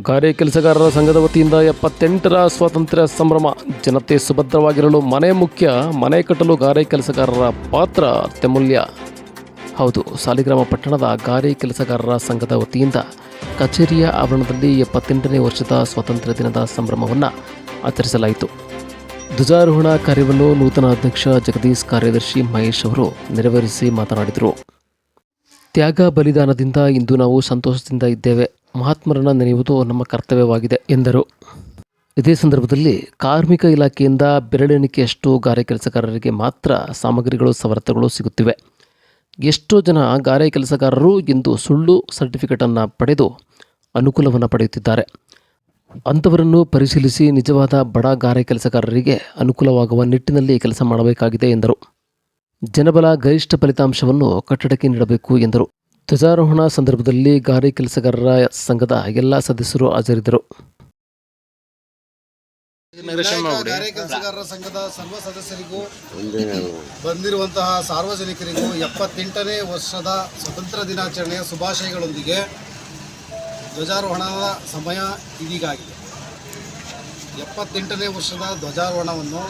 ಗಾರೆ ಕೆಲಸಗಾರರ ಸಂಘದ ವತಿಯಿಂದ 78ರ ಸ್ವಾತಂತ್ರ್ಯ ಸಂಭ್ರಮ. ಜನತೆ ಸುಭದ್ರವಾಗಿರಲು ಮನೆ ಮುಖ್ಯ, ಮನೆ ಕಟ್ಟಲು ಗಾರೆ ಕೆಲಸಗಾರರ ಪಾತ್ರ ಅತ್ಯಮೂಲ್ಯ. ಹೌದು, ಸಾಲಿಗ್ರಾಮ ಪಟ್ಟಣದ ಗಾರೆ ಕೆಲಸಗಾರರ ಸಂಘದ ವತಿಯಿಂದ ಕಚೇರಿಯ ಆವರಣದಲ್ಲಿ 78ನೇ ವರ್ಷದ ಸ್ವಾತಂತ್ರ್ಯ ದಿನದ ಸಂಭ್ರಮವನ್ನು ಆಚರಿಸಲಾಯಿತು. ಧ್ವಜಾರೋಹಣ ಕಾರ್ಯವನ್ನು ನೂತನ ಅಧ್ಯಕ್ಷ ಜಗದೀಶ್, ಕಾರ್ಯದರ್ಶಿ ಮಹೇಶ್ ಅವರು ನೆರವೇರಿಸಿ ಮಾತನಾಡಿದರು. ತ್ಯಾಗ ಬಲಿದಾನದಿಂದ ಇಂದು ನಾವು ಸಂತೋಷದಿಂದ ಇದ್ದೇವೆ. ಮಹಾತ್ಮರನ್ನು ನೆನೆಯುವುದು ನಮ್ಮ ಕರ್ತವ್ಯವಾಗಿದೆ ಎಂದರು. ಇದೇ ಸಂದರ್ಭದಲ್ಲಿ ಕಾರ್ಮಿಕ ಇಲಾಖೆಯಿಂದ ಬೆರಳೆಣಿಕೆಯಷ್ಟು ಗಾರೆ ಕೆಲಸಗಾರರಿಗೆ ಮಾತ್ರ ಸಾಮಗ್ರಿಗಳು, ಸವಲತ್ತುಗಳು ಸಿಗುತ್ತಿವೆ. ಎಷ್ಟೋ ಜನ ಗಾರೆ ಕೆಲಸಗಾರರು ಇಂದು ಸುಳ್ಳು ಸರ್ಟಿಫಿಕೇಟನ್ನು ಪಡೆದು ಅನುಕೂಲವನ್ನು ಪಡೆಯುತ್ತಿದ್ದಾರೆ. ಅಂಥವರನ್ನು ಪರಿಶೀಲಿಸಿ ನಿಜವಾದ ಬಡ ಗಾರೆ ಕೆಲಸಗಾರರಿಗೆ ಅನುಕೂಲವಾಗುವ ನಿಟ್ಟಿನಲ್ಲಿ ಕೆಲಸ ಮಾಡಬೇಕಾಗಿದೆ ಎಂದರು. ಜನಬಲ ಗರಿಷ್ಠ ಫಲಿತಾಂಶವನ್ನು ಕಟ್ಟಡಕ್ಕೆ ನೀಡಬೇಕು ಎಂದರು. ಧ್ವಜಾರೋಹಣ ಸಂದರ್ಭದಲ್ಲಿ ಗಾರೆ ಕೆಲಸಗಾರರ ಸಂಘದ ಎಲ್ಲ ಸದಸ್ಯರು ಹಾಜರಿದ್ದರು. ಗಾರೆ ಕೆಲಸಗಾರರ ಸಂಘದ ಸರ್ವ ಸದಸ್ಯರಿಗೂ ಬಂದಿರುವಂತಹ ಸಾರ್ವಜನಿಕರಿಗೂ 78ನೇ ವರ್ಷದ ಸ್ವತಂತ್ರ ದಿನಾಚರಣೆಯ ಶುಭಾಶಯಗಳೊಂದಿಗೆ ಧ್ವಜಾರೋಹಣದ ಸಮಯ ಇದೀಗಾಗಿದೆ. 78ನೇ ವರ್ಷದ ಧ್ವಜಾರೋಹಣವನ್ನು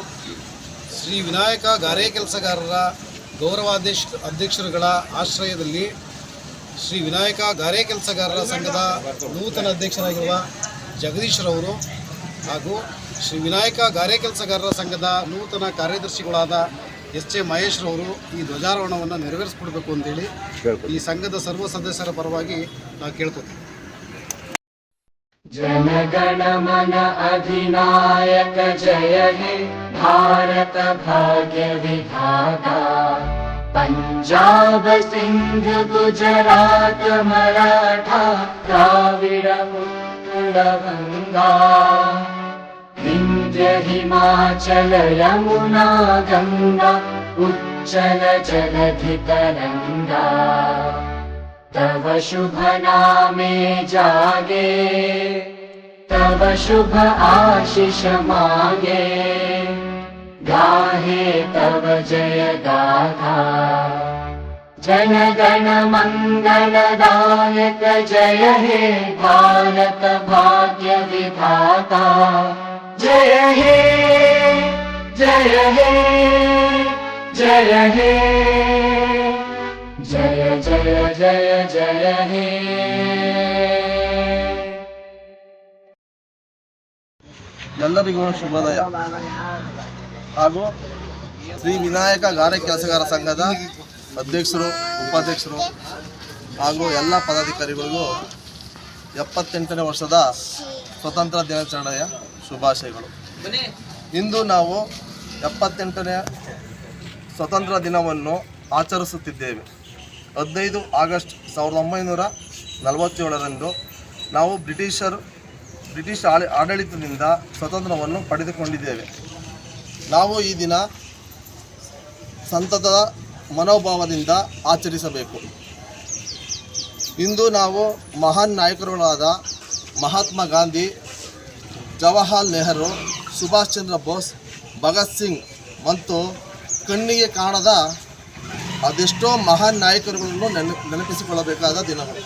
ಶ್ರೀ ವಿನಾಯಕ ಗಾರೆ ಕೆಲಸಗಾರರ ಅಧ್ಯಕ್ಷರುಗಳ ಆಶ್ರಯದಲ್ಲಿ ಶ್ರೀ ವಿನಾಯಕ ಗಾರೆ ಕೆಲಸಗಾರರ ಸಂಘದ ನೂತನ ಅಧ್ಯಕ್ಷರಾಗಿರುವ ಜಗದೀಶ್ರವರು ಹಾಗೂ ಶ್ರೀ ವಿನಾಯಕ ಗಾರೆ ಕೆಲಸಗಾರರ ಸಂಘದ ನೂತನ ಕಾರ್ಯದರ್ಶಿಗಳಾದ ಎಸ್.ಎ. ಮಹೇಶ್ರವರು ಈ ಧ್ವಜಾರೋಹಣವನ್ನು ನೆರವೇರಿಸಿಕೊಡ್ಬೇಕು ಅಂತೇಳಿ ಈ ಸಂಘದ ಸರ್ವ ಸದಸ್ಯರ ಪರವಾಗಿ ನಾವು ಕೇಳ್ಕೊತೀವಿ. ಜನಗಣ ಮನ ಅಧಿನಾಯಕ ಜಯ ಹೇ ಭಾರತ ಭಾಗ್ಯ ವಿಧಾತ. पंजाब सिंध गुजरात मराठा द्राविड उत्कल गंगा. विंध्य हिमाचल यमुना गंगा उच्चल जलधि तरंगा. तव शुभ नामे जागे, तव शुभ आशीष मांगे. गाहे तव जय गाथा. जन गण मंगलदायक जय हे भारत भाग्य विधाता. जय हे जय हे जय हे जय जय जय जय हे. ಎಲ್ಲರಿಗೂ ಶುಭೋದಯ. ಹಾಗೂ ಶ್ರೀ ವಿನಾಯಕ ಗಾರೆ ಕೆಲಸಗಾರ ಸಂಘದ ಅಧ್ಯಕ್ಷರು, ಉಪಾಧ್ಯಕ್ಷರು ಹಾಗೂ ಎಲ್ಲ ಪದಾಧಿಕಾರಿಗಳಿಗೂ 78ನೇ ವರ್ಷದ ಸ್ವತಂತ್ರ ದಿನಾಚರಣೆಯ ಶುಭಾಶಯಗಳು. ಇಂದು ನಾವು 78ನೇ ಸ್ವತಂತ್ರ ದಿನವನ್ನು ಆಚರಿಸುತ್ತಿದ್ದೇವೆ. 15 ಆಗಸ್ಟ್ 1947ರಂದು ನಾವು ಬ್ರಿಟಿಷ್ ಆಡಳಿತದಿಂದ ಸ್ವತಂತ್ರವನ್ನು ಪಡೆದುಕೊಂಡಿದ್ದೇವೆ. ನಾವು ಈ ದಿನ ಸಂತತದ ಮನೋಭಾವದಿಂದ ಆಚರಿಸಬೇಕು. ಇಂದು ನಾವು ಮಹಾನ್ ನಾಯಕರುಗಳಾದ ಮಹಾತ್ಮ ಗಾಂಧಿ, ಜವಾಹರ್ಲಾಲ್ ನೆಹರು, ಸುಭಾಷ್ ಚಂದ್ರ ಬೋಸ್, ಭಗತ್ ಸಿಂಗ್ ಮತ್ತು ಕಣ್ಣಿಗೆ ಕಾಣದ ಅದೆಷ್ಟೋ ಮಹಾನ್ ನಾಯಕರುಗಳನ್ನು ನೆನಪಿಸಿಕೊಳ್ಳಬೇಕಾದ ದಿನಗಳು.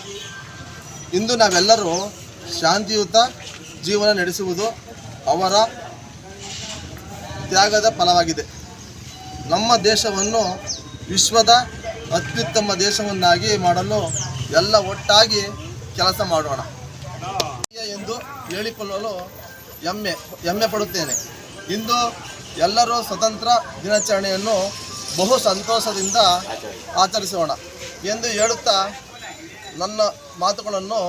ಇಂದು ನಾವೆಲ್ಲರೂ ಶಾಂತಿಯುತ ಜೀವನ ನಡೆಸುವುದು ಅವರ ತ್ಯಾಗದ ಫಲವಾಗಿದೆ. ನಮ್ಮ ದೇಶವನ್ನು ವಿಶ್ವದ ಅತ್ಯುತ್ತಮ ದೇಶವನ್ನಾಗಿ ಮಾಡಲು ಎಲ್ಲ ಒಟ್ಟಾಗಿ ಕೆಲಸ ಮಾಡೋಣ ಎಂದು ಹೇಳಿಕೊಳ್ಳಲು ಹೆಮ್ಮೆ ಪಡುತ್ತೇನೆ. ಇಂದು ಎಲ್ಲರೂ ಸ್ವತಂತ್ರ ದಿನಾಚರಣೆಯನ್ನು ಬಹು ಸಂತೋಷದಿಂದ ಆಚರಿಸೋಣ ಎಂದು ಹೇಳುತ್ತಾ ನನ್ನ ಮಾತುಗಳನ್ನು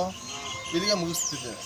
ಇಲ್ಲಿಗೆ ಮುಗಿಸುತ್ತಿದ್ದೇನೆ.